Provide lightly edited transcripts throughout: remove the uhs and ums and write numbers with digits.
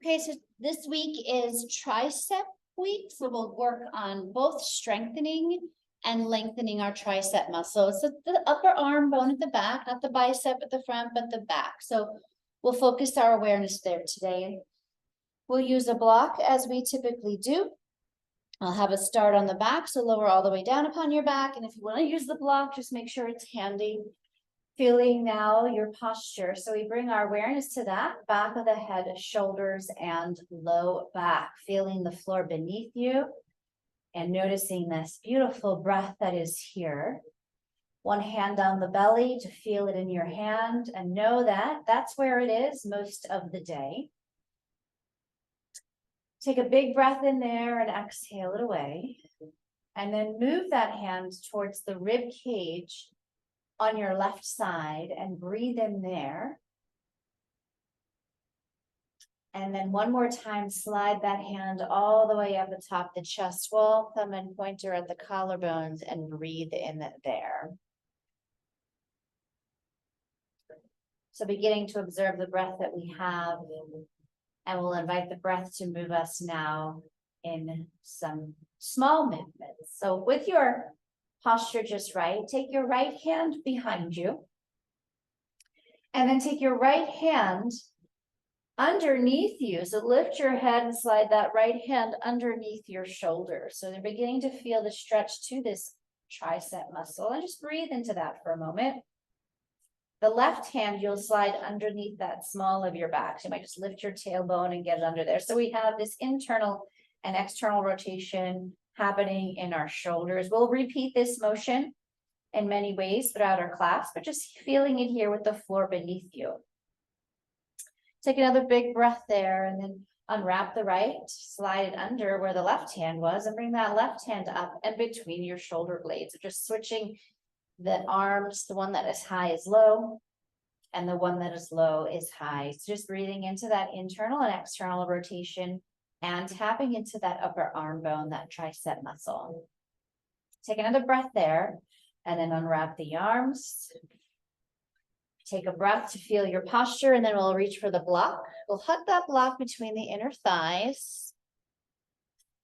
Okay, so this week is tricep week, so we'll work on both strengthening and lengthening our tricep muscle. So the upper arm bone at the back, not the bicep at the front, but the back. So we'll focus our awareness there today. We'll use a block as we typically do. I'll have a start on the back, so lower all the way down upon your back. And if you want to use the block, just make sure it's handy. Feeling now your posture. So we bring our awareness to that back of the head, shoulders, and low back. Feeling the floor beneath you and noticing this beautiful breath that is here. One hand down the belly to feel it in your hand and know that that's where it is most of the day. Take a big breath in there and exhale it away. And then move that hand towards the rib cage on your left side and breathe in there. And then one more time, slide that hand all the way up atop the chest wall, thumb and pointer at the collarbones, and breathe in there. So beginning to observe the breath that we have, and we'll invite the breath to move us now in some small movements. So with your posture just right, take your right hand behind you, and then take your right hand underneath you. So lift your head and slide that right hand underneath your shoulder. So they're beginning to feel the stretch to this tricep muscle, and just breathe into that for a moment. The left hand you'll slide underneath that small of your back. So you might just lift your tailbone and get it under there. So we have this internal and external rotation happening in our shoulders. We'll repeat this motion in many ways throughout our class, but just feeling it here with the floor beneath you. Take another big breath there and then unwrap the right, slide it under where the left hand was, and bring that left hand up and between your shoulder blades. So just switching the arms, the one that is high is low, and the one that is low is high. So just breathing into that internal and external rotation and tapping into that upper arm bone, that tricep muscle. Take another breath there and then unwrap the arms. Take a breath to feel your posture, and then we'll reach for the block. We'll hug that block between the inner thighs,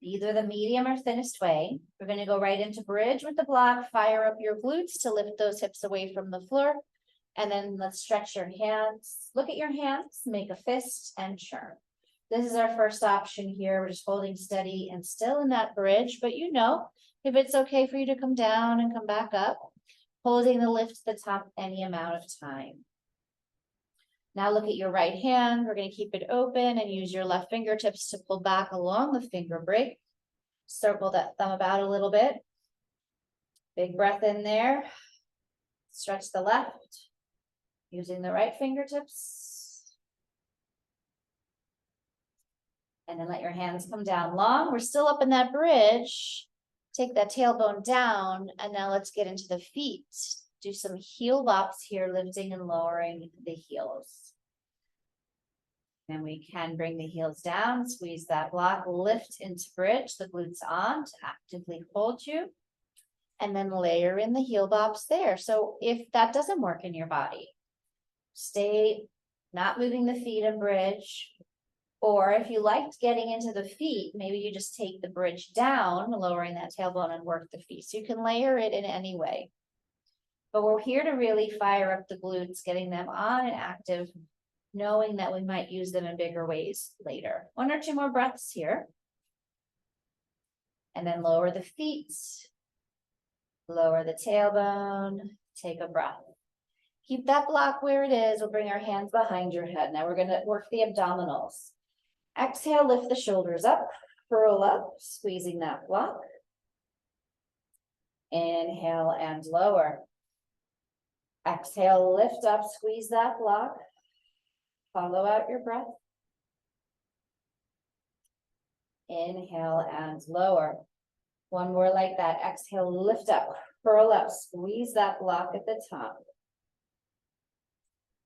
either the medium or thinnest way. We're going to go right into bridge with the block, fire up your glutes to lift those hips away from the floor. And then let's stretch your hands. Look at your hands, make a fist and churn. This is our first option here. We're just holding steady and still in that bridge, but you know, if it's okay for you to come down and come back up, holding the lift to the top any amount of time. Now look at your right hand. We're going to keep it open and use your left fingertips to pull back along the finger break. Circle that thumb about a little bit. Big breath in there. Stretch the left, using the right fingertips. And then let your hands come down long. We're still up in that bridge. Take that tailbone down, and now let's get into the feet. Do some heel bops here, lifting and lowering the heels. Then we can bring the heels down, squeeze that block, lift into bridge, the glutes on to actively hold you, and then layer in the heel bops there. So if that doesn't work in your body, stay not moving the feet in bridge. Or if you liked getting into the feet, maybe you just take the bridge down, lowering that tailbone, and work the feet. So you can layer it in any way. But we're here to really fire up the glutes, getting them on and active, knowing that we might use them in bigger ways later. One or two more breaths here. And then lower the feet, lower the tailbone, take a breath. Keep that block where it is. We'll bring our hands behind your head. Now we're going to work the abdominals. Exhale, lift the shoulders up, curl up, squeezing that block. Inhale and lower. Exhale, lift up, squeeze that block. Follow out your breath. Inhale and lower. One more like that. Exhale, lift up, curl up, squeeze that block at the top.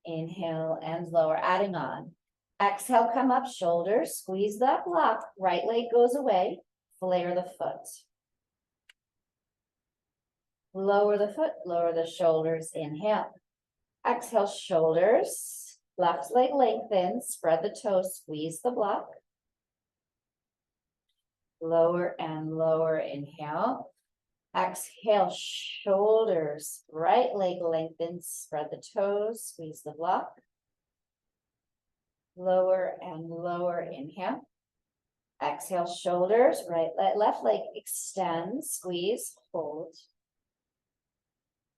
Inhale and lower, adding on. Exhale, come up, shoulders, squeeze that block. Right leg goes away, flare the foot. Lower the foot, lower the shoulders, inhale. Exhale, shoulders, Left leg lengthens, spread the toes, squeeze the block. Lower and lower, inhale. Exhale, shoulders, right leg lengthens, spread the toes, squeeze the block. Lower and lower, inhale. Exhale, shoulders, left leg extends, squeeze, hold.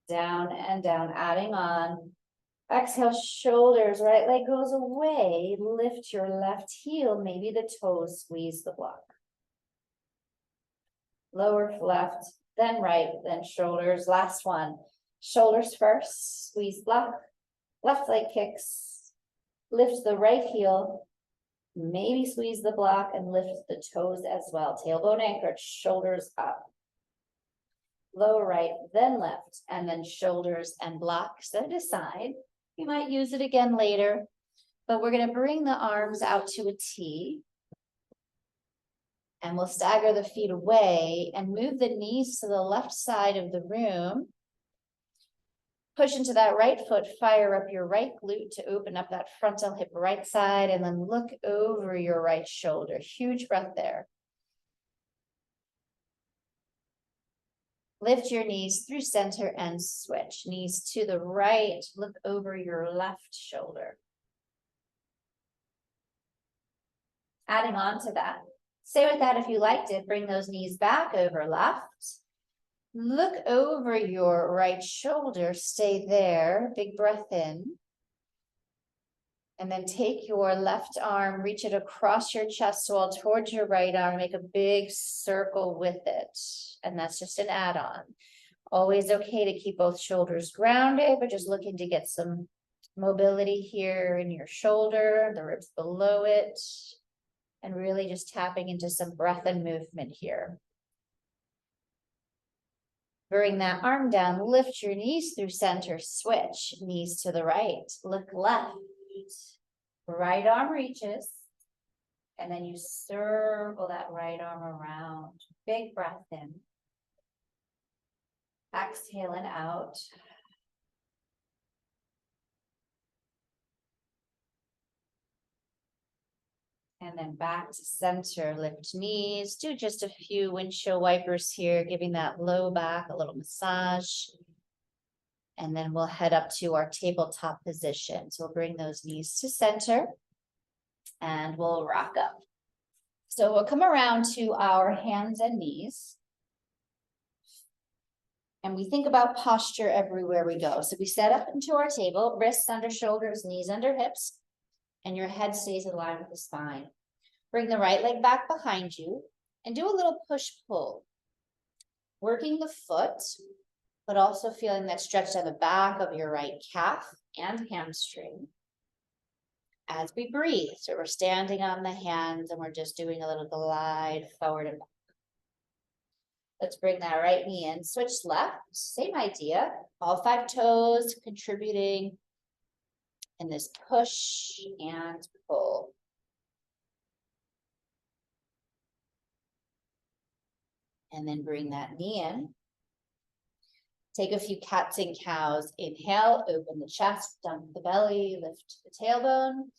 Down and down, adding on. Exhale, shoulders, right leg goes away. Lift your left heel, maybe the toes, squeeze the block. Lower left, then right, then shoulders. Last one. Shoulders first, squeeze block. Left leg kicks. Lift the right heel. Maybe squeeze the block and lift the toes as well. Tailbone anchored, shoulders up. Lower right, then left, and then shoulders and block. Set it aside. You might use it again later, but we're going to bring the arms out to a T. And we'll stagger the feet away and move the knees to the left side of the room. Push into that right foot, fire up your right glute to open up that frontal hip right side, and then look over your right shoulder. Huge breath there. Lift your knees through center and switch. Knees to the right, look over your left shoulder. Adding on to that, stay with that if you liked it. Bring those knees back over left. Look over your right shoulder, stay there, big breath in. And then take your left arm, reach it across your chest wall towards your right arm, make a big circle with it. And that's just an add-on. Always okay to keep both shoulders grounded, but just looking to get some mobility here in your shoulder, the ribs below it, and really just tapping into some breath and movement here. Bring that arm down, lift your knees through center, switch, knees to the right, look left. Right arm reaches, and then you circle that right arm around. Big breath in. Exhale and out. And then back to center, lift knees. Do just a few windshield wipers here, giving that low back a little massage. And then we'll head up to our tabletop position. So we'll bring those knees to center and we'll rock up. So we'll come around to our hands and knees. And we think about posture everywhere we go. So we set up into our table, wrists under shoulders, knees under hips, and your head stays in line with the spine. Bring the right leg back behind you and do a little push-pull. Working the foot, but also feeling that stretch down the back of your right calf and hamstring. As we breathe, so we're standing on the hands and we're just doing a little glide forward and back. Let's bring that right knee in, switch left, same idea. All 5 toes contributing in this push and pull. And then bring that knee in. Take a few cats and cows. Inhale, open the chest, dump the belly, lift the tailbone.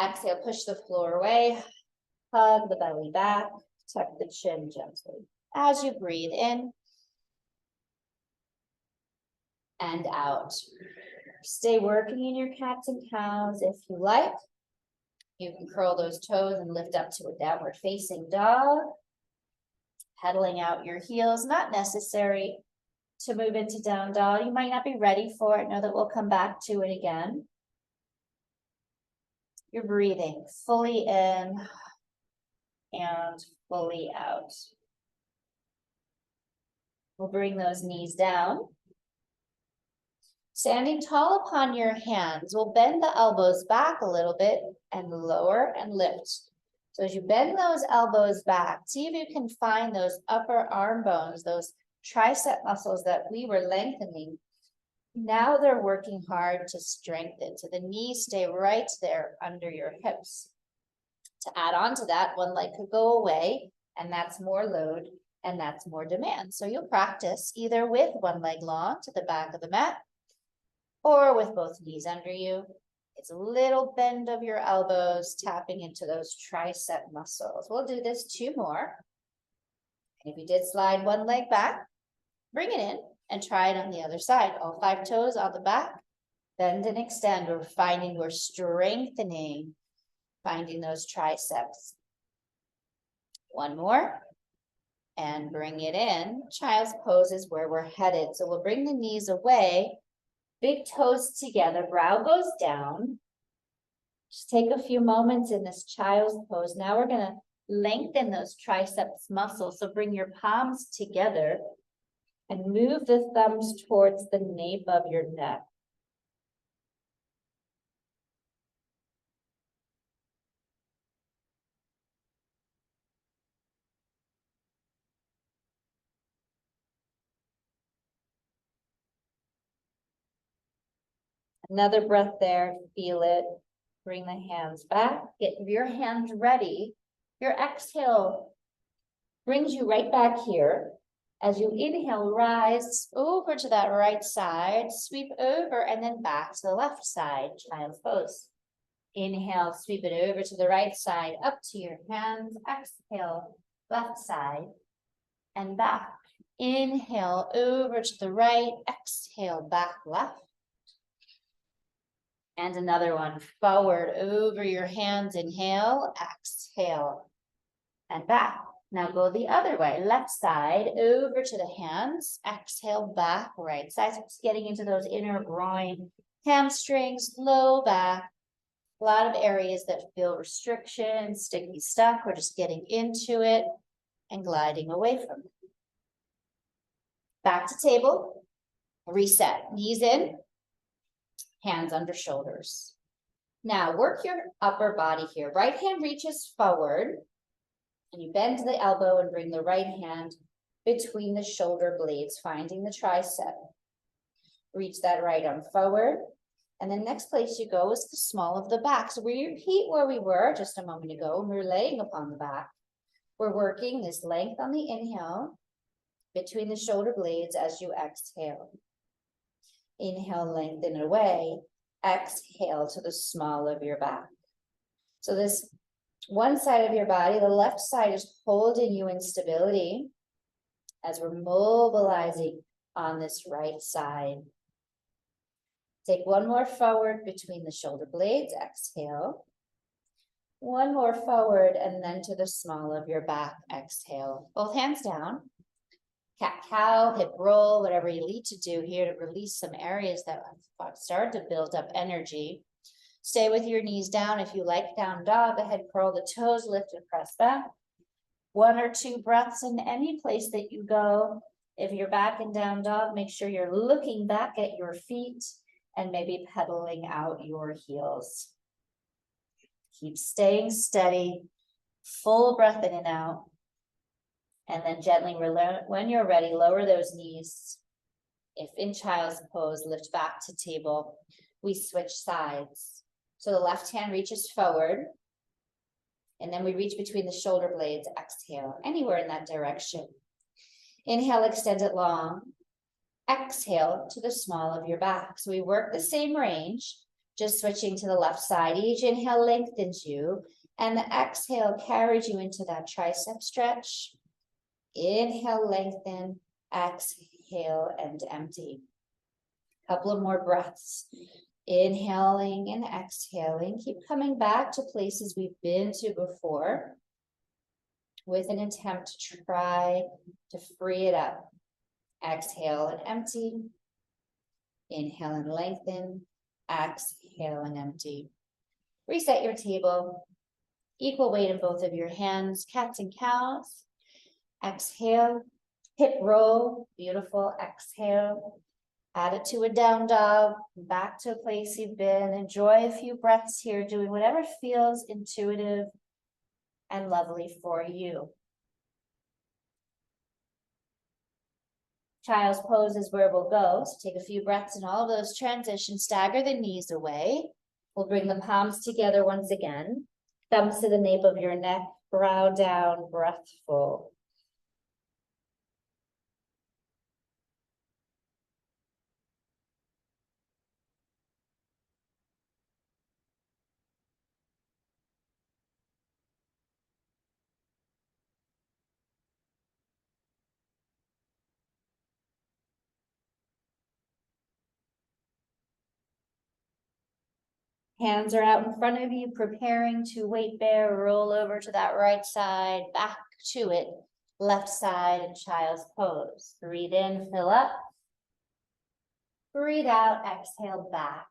Exhale, push the floor away. Hug the belly back. Tuck the chin gently. As you breathe in and out. Stay working in your cats and cows if you like. You can curl those toes and lift up to a downward facing dog. Pedaling out your heels, not necessary to move into down dog. You might not be ready for it. Know that we'll come back to it again. You're breathing fully in and fully out. We'll bring those knees down. Standing tall upon your hands, we'll bend the elbows back a little bit and lower and lift. So as you bend those elbows back, see if you can find those upper arm bones, those tricep muscles that we were lengthening. Now they're working hard to strengthen. So the knees stay right there under your hips. To add on to that, one leg could go away, and that's more load, and that's more demand. So you'll practice either with one leg long to the back of the mat, or with both knees under you. It's a little bend of your elbows, tapping into those tricep muscles. We'll do this 2 more. And if you did slide one leg back, bring it in and try it on the other side. All 5 toes on the back, bend and extend. We're finding we're strengthening, finding those triceps. 1 more. And bring it in. Child's pose is where we're headed. So we'll bring the knees away, big toes together, brow goes down. Just take a few moments in this child's pose. Now we're gonna lengthen those triceps muscles. So bring your palms together and move the thumbs towards the nape of your neck. Another breath there, feel it. Bring the hands back, get your hands ready. Your exhale brings you right back here. As you inhale, rise over to that right side, sweep over and then back to the left side, child's pose. Inhale, sweep it over to the right side, up to your hands. Exhale, left side and back. Inhale, over to the right. Exhale, back left. And another one, forward, over your hands. Inhale, exhale, and back. Now go the other way, left side, over to the hands. Exhale, back, right side. So just getting into those inner groin, hamstrings, low back. A lot of areas that feel restriction, sticky, stuck. We're just getting into it and gliding away from it. Back to table, reset, knees in, hands under shoulders. Now work your upper body here. Right hand reaches forward and you bend the elbow and bring the right hand between the shoulder blades, finding the tricep. Reach that right arm forward. And the next place you go is the small of the back. So we repeat where we were just a moment ago when we were laying upon the back. We're working this length on the inhale between the shoulder blades as you exhale. Inhale, lengthen it away. Exhale to the small of your back. So this one side of your body, the left side, is holding you in stability as we're mobilizing on this right side. Take one more forward between the shoulder blades. Exhale. One more forward and then to the small of your back. Exhale. Both hands down. Cat-cow, hip roll, whatever you need to do here to release some areas that have started to build up energy. Stay with your knees down. If you like down dog, the head curl, the toes lift and press back. 1 or 2 breaths in any place that you go. If you're back in down dog, make sure you're looking back at your feet and maybe pedaling out your heels. Keep staying steady, full breath in and out. And then gently, when you're ready, lower those knees. If in child's pose, lift back to table. We switch sides. So the left hand reaches forward. And then we reach between the shoulder blades. Exhale, anywhere in that direction. Inhale, extend it long. Exhale to the small of your back. So we work the same range, just switching to the left side. Each inhale lengthens you, and the exhale carries you into that tricep stretch. Inhale, lengthen, exhale, and empty. Couple of more breaths. Inhaling and exhaling. Keep coming back to places we've been to before with an attempt to try to free it up. Exhale and empty. Inhale and lengthen. Exhale and empty. Reset your table. Equal weight in both of your hands. Cats and cows. Exhale, hip roll, beautiful, exhale. Add it to a down dog, back to a place you've been. Enjoy a few breaths here, doing whatever feels intuitive and lovely for you. Child's pose is where we'll go. So take a few breaths in all of those transitions. Stagger the knees away. We'll bring the palms together once again. Thumbs to the nape of your neck, brow down, breath full. Hands are out in front of you, preparing to weight bear, roll over to that right side, back to it, left side in child's pose. Breathe in, fill up. Breathe out, exhale back.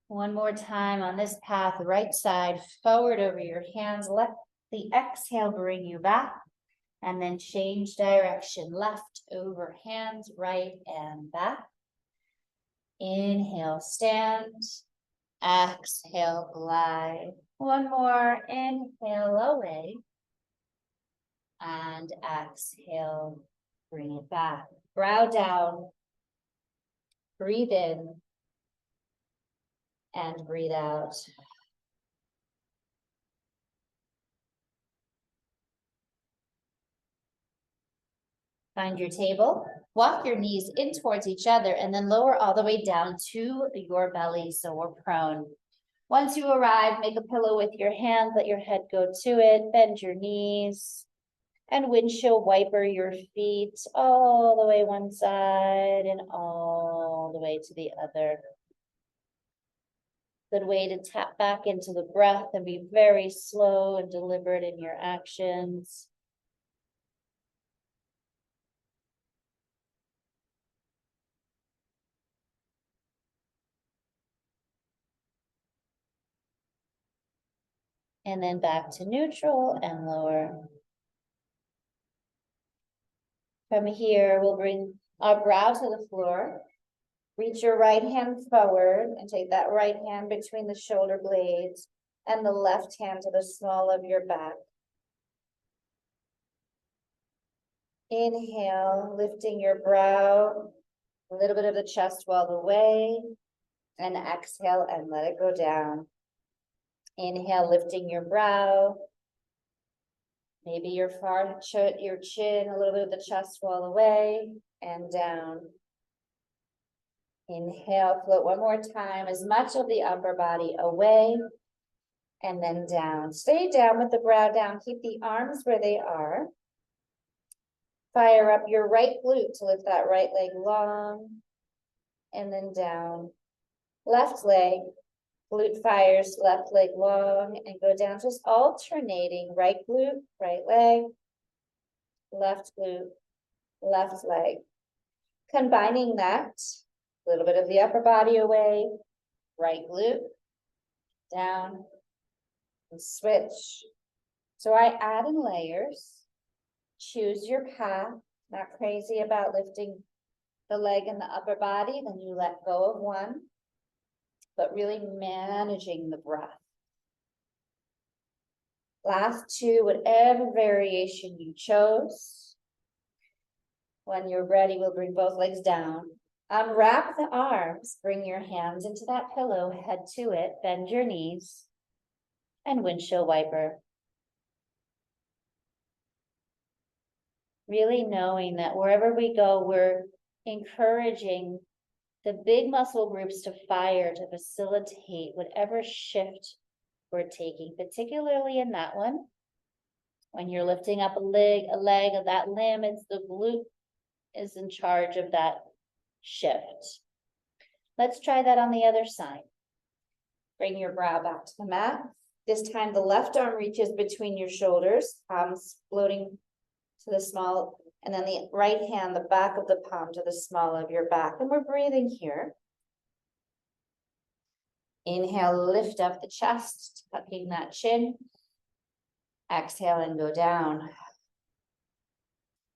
One more time on this path, right side forward over your hands. Let the exhale bring you back. And then change direction, left over hands, right and back. Inhale, stand. Exhale, glide. One more, inhale away. And exhale, bring it back. Brow down. Breathe in. And breathe out. Find your table. Walk your knees in towards each other and then lower all the way down to your belly so we're prone. Once you arrive, make a pillow with your hands, let your head go to it, bend your knees, and windshield wiper your feet all the way one side and all the way to the other. Good way to tap back into the breath and be very slow and deliberate in your actions. And then back to neutral and lower. From here, we'll bring our brow to the floor. Reach your right hand forward and take that right hand between the shoulder blades and the left hand to the small of your back. Inhale, lifting your brow, a little bit of the chest wall away, and exhale and let it go down. Inhale, lifting your brow, maybe your chin, a little bit of the chest wall away and down. Inhale, float one more time, as much of the upper body away and then down. Stay down with the brow down. Keep the arms where they are. Fire up your right glute to lift that right leg long and then down. Left leg, glute fires, left leg long and go down, just alternating right glute, right leg, left glute, left leg. Combining that, a little bit of the upper body away, right glute, down, and switch. So I add in layers. Choose your path, not crazy about lifting the leg and the upper body, then you let go of one, but really managing the breath. Last two, whatever variation you chose. When you're ready, we'll bring both legs down. Unwrap the arms, bring your hands into that pillow, head to it, bend your knees, and windshield wiper. Really knowing that wherever we go, we're encouraging the big muscle groups to fire to facilitate whatever shift we're taking, particularly in that one. When you're lifting up a leg of that limb, it's the glute is in charge of that shift. Let's try that on the other side. Bring your brow back to the mat. This time the left arm reaches between your shoulders, palms floating to the small, and then the right hand, the back of the palm to the small of your back. And we're breathing here. Inhale, lift up the chest, tucking that chin. Exhale and go down.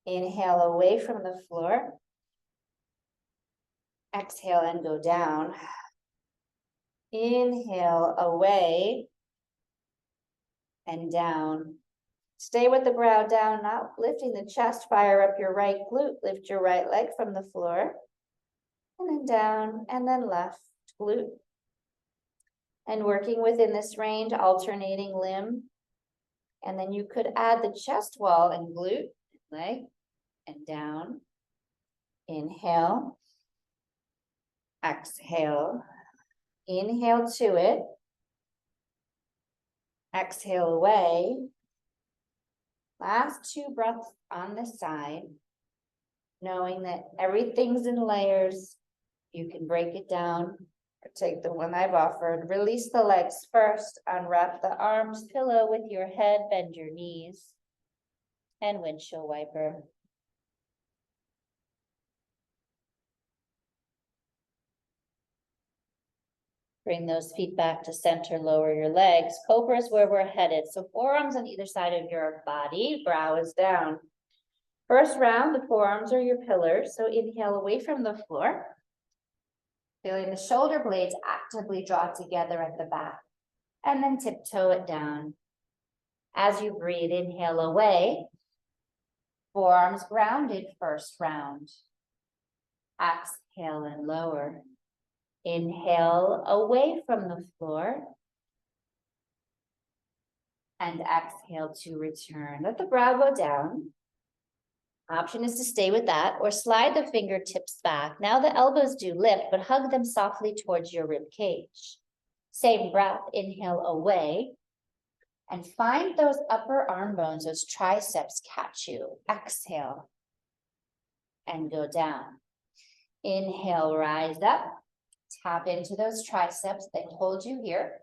Inhale away from the floor. Exhale and go down. Inhale away and down. Stay with the brow down, not lifting the chest. Fire up your right glute. Lift your right leg from the floor. And then down and then left glute. And working within this range, alternating limb. And then you could add the chest wall and glute, leg, and down. Inhale. Exhale. Inhale to it. Exhale away. Last two breaths on this side, knowing that everything's in layers. You can break it down or take the one I've offered. Release the legs first, unwrap the arms, pillow with your head, bend your knees, and windshield wiper. Bring those feet back to center, lower your legs. Cobra is where we're headed. So forearms on either side of your body, brow is down. First round, the forearms are your pillars. So inhale away from the floor. Feeling the shoulder blades actively draw together at the back. And then tiptoe it down. As you breathe, inhale away. Forearms grounded first round. Exhale and lower. Inhale away from the floor. And exhale to return. Let the brow go down. Option is to stay with that or slide the fingertips back. Now the elbows do lift, but hug them softly towards your rib cage. Same breath, inhale away. And find those upper arm bones, those triceps catch you. Exhale and go down. Inhale, rise up. Tap into those triceps. They hold you here.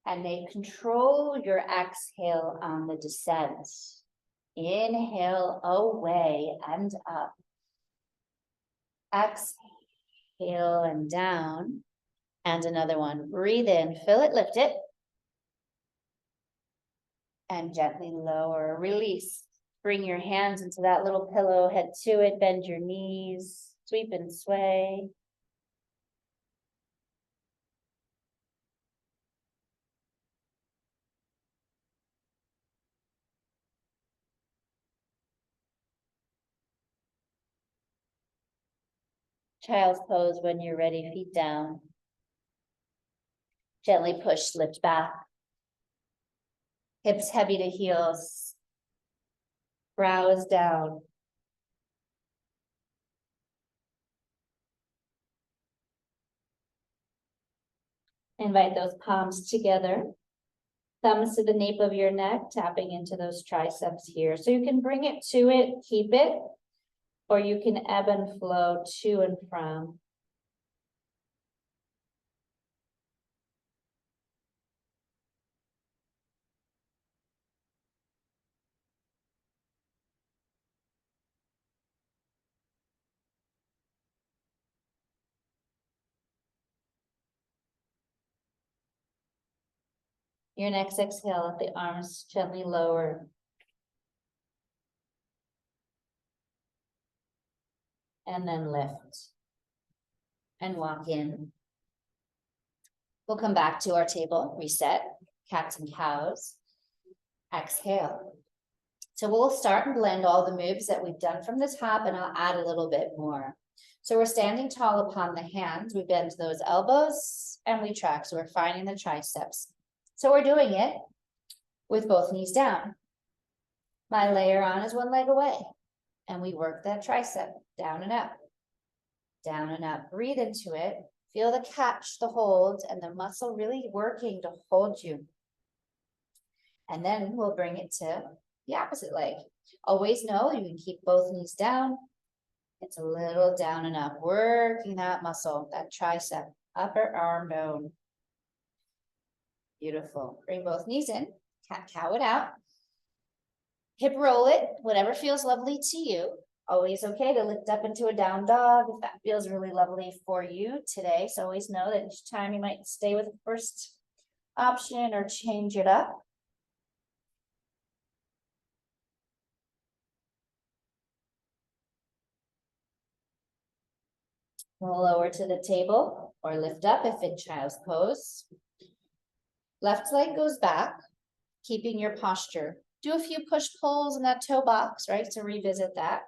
And they control your exhale on the descent. Inhale away and up. Exhale and down. And another one. Breathe in, fill it, lift it. And gently lower, release. Bring your hands into that little pillow, head to it, bend your knees, sweep and sway. Child's pose when you're ready, feet down. Gently push, lift back. Hips heavy to heels. Brow is down. Invite those palms together. Thumbs to the nape of your neck, tapping into those triceps here. So you can bring it to it, keep it, or you can ebb and flow to and from. Your next exhale, let the arms gently lower. And then lift. And walk in. We'll come back to our table, reset, cats and cows. Exhale. So we'll start and blend all the moves that we've done from the top, and I'll add a little bit more. So we're standing tall upon the hands. We bend those elbows and we track. So we're finding the triceps. So we're doing it with both knees down. My layer on is one leg away. And we work that tricep down and up. Down and up. Breathe into it. Feel the catch, the hold, and the muscle really working to hold you. And then we'll bring it to the opposite leg. Always know you can keep both knees down. It's a little down and up. Working that muscle, that tricep, upper arm bone. Beautiful. Bring both knees in. Cat-cow it out. Hip roll it, whatever feels lovely to you. Always okay to lift up into a down dog if that feels really lovely for you today. So always know that each time you might stay with the first option or change it up. We'll lower to the table or lift up if in child's pose. Left leg goes back, keeping your posture. Do a few push-pulls in that toe box, right? So revisit that.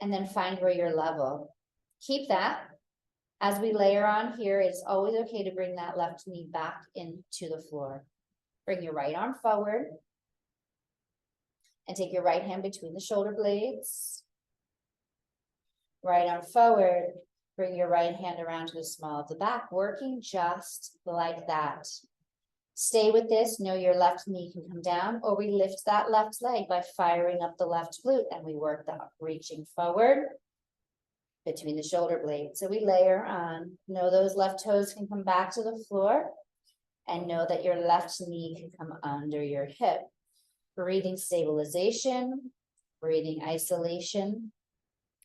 And then find where you're level. Keep that. As we layer on here, it's always okay to bring that left knee back into the floor. Bring your right arm forward. And take your right hand between the shoulder blades. Right arm forward. Bring your right hand around to the small of the back, working just like that. Stay with this. Know your left knee can come down, or we lift that left leg by firing up the left glute and we work that reaching forward between the shoulder blades. So we layer on. Know those left toes can come back to the floor, and know that your left knee can come under your hip. Breathing stabilization, breathing isolation,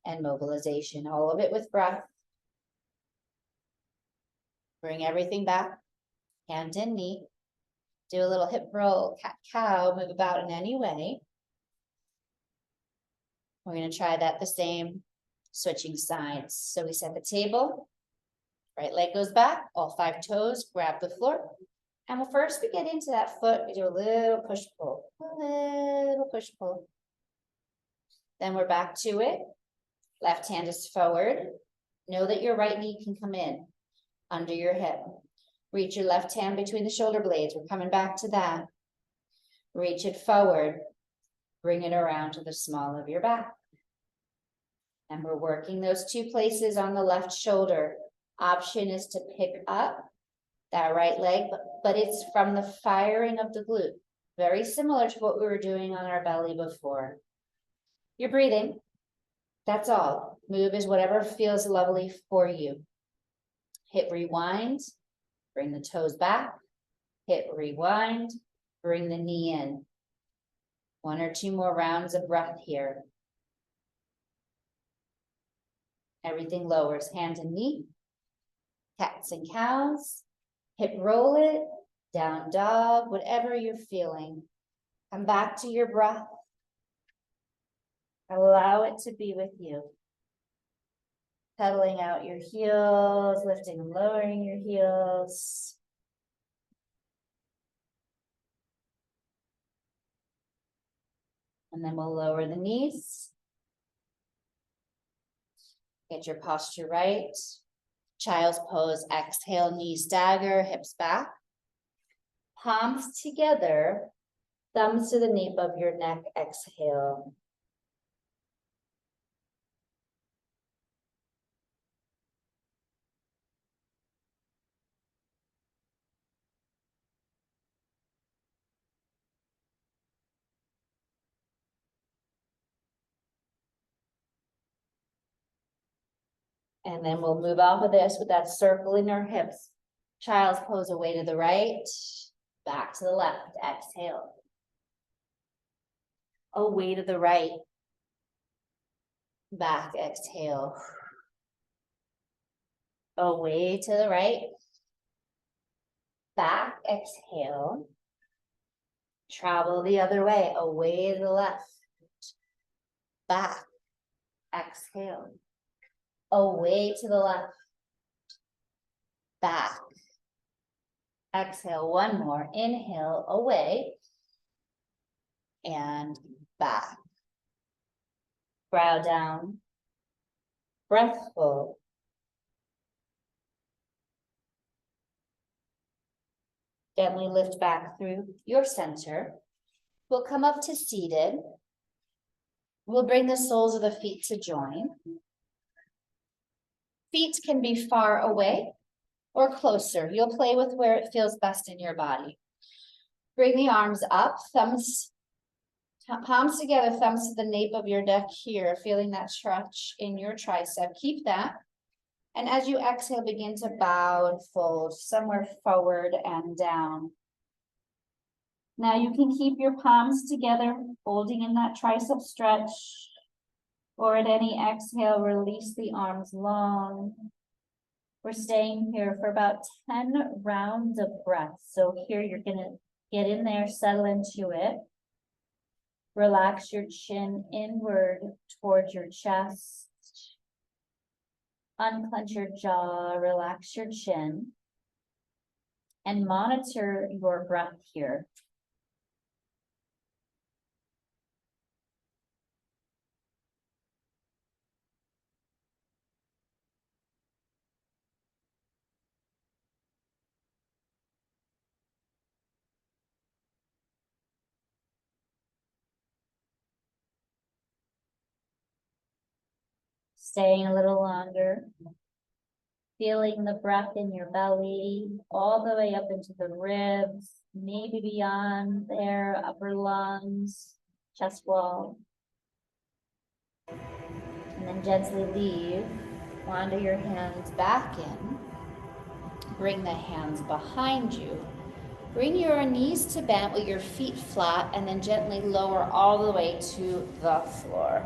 and mobilization, all of it with breath. Bring everything back, hand and knee. Do a little hip roll, cat-cow, move about in any way. We're going to try that the same, switching sides. So we set the table, right leg goes back, all 5 toes, grab the floor. And we'll first we get into that foot, we do a little push-pull, a little push-pull. Then we're back to it. Left hand is forward. Know that your right knee can come in under your hip. Reach your left hand between the shoulder blades. We're coming back to that. Reach it forward. Bring it around to the small of your back. And we're working those 2 places on the left shoulder. Option is to pick up that right leg, but it's from the firing of the glute. Very similar to what we were doing on our belly before. You're breathing. That's all. Move is whatever feels lovely for you. Hip rewind. Bring the toes back. Hip rewind. Bring the knee in. 1 or 2 more rounds of breath here. Everything lowers, hand and knee. Cats and cows. Hip roll it. Down dog, whatever you're feeling. Come back to your breath. Allow it to be with you. Pedaling out your heels, lifting and lowering your heels. And then we'll lower the knees. Get your posture right. Child's pose, exhale, knees stagger, hips back. Palms together, thumbs to the nape of your neck, exhale. And then we'll move off of this with that circle in our hips. Child's pose, away to the right, back to the left, exhale. Away to the right, back, exhale. Away to the right, back, exhale. Travel the other way, away to the left, back, exhale. Away to the left, back, exhale. 1 more, inhale, away, and back. Brow down, breath full. Gently lift back through your center. We'll come up to seated. We'll bring the soles of the feet to join. Feet can be far away or closer. You'll play with where it feels best in your body. Bring the arms up, thumbs, palms together, thumbs to the nape of your neck here, feeling that stretch in your tricep. Keep that. And as you exhale, begin to bow and fold somewhere forward and down. Now you can keep your palms together, holding in that tricep stretch. Or at any exhale, release the arms long. We're staying here for about 10 rounds of breath. So here you're gonna get in there, settle into it. Relax your chin inward towards your chest. Unclench your jaw, relax your chin. And monitor your breath here. Staying a little longer, feeling the breath in your belly, all the way up into the ribs, maybe beyond there, upper lungs, chest wall. And then gently leave. Wander your hands back in. Bring the hands behind you. Bring your knees to bent with your feet flat and then gently lower all the way to the floor.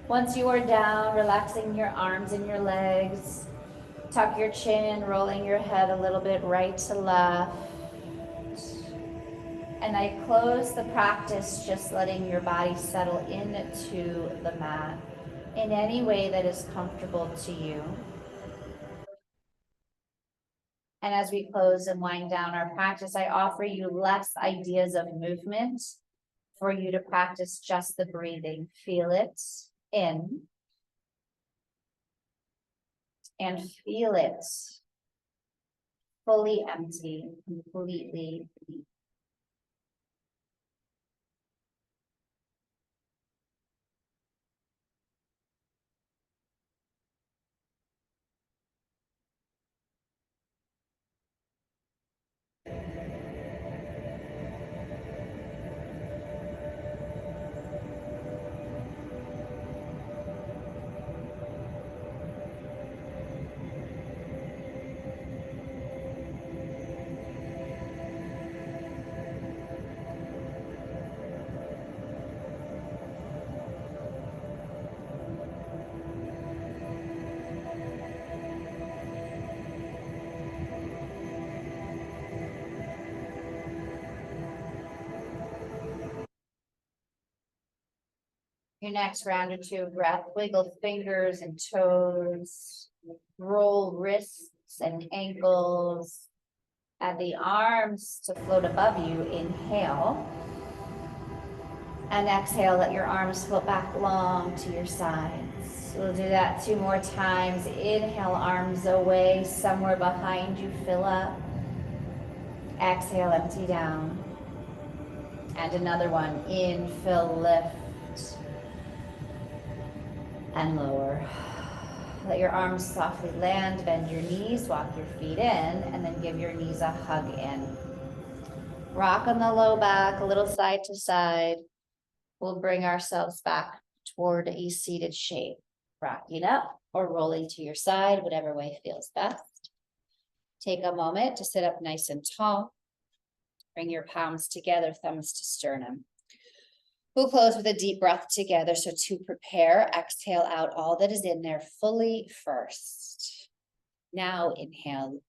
Once you are down, relaxing your arms and your legs, tuck your chin, rolling your head a little bit right to left. And I close the practice just letting your body settle into the mat in any way that is comfortable to you. And as we close and wind down our practice, I offer you less ideas of movement for you to practice just the breathing. Feel it in and feel it fully empty, completely. Your next round or two of breath, wiggle fingers and toes, roll wrists and ankles. Add the arms to float above you, inhale. And exhale, let your arms float back long to your sides. We'll do that 2 more times. Inhale, arms away, somewhere behind you, fill up. Exhale, empty down. And another one, in, fill, lift. And lower. Let your arms softly land, bend your knees, walk your feet in, and then give your knees a hug in. Rock on the low back, a little side to side. We'll bring ourselves back toward a seated shape. Rocking up or rolling to your side, whatever way feels best. Take a moment to sit up nice and tall. Bring your palms together, thumbs to sternum. We'll close with a deep breath together. So to prepare, exhale out all that is in there fully first. Now inhale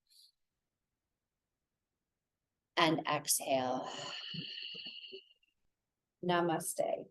and exhale. Namaste.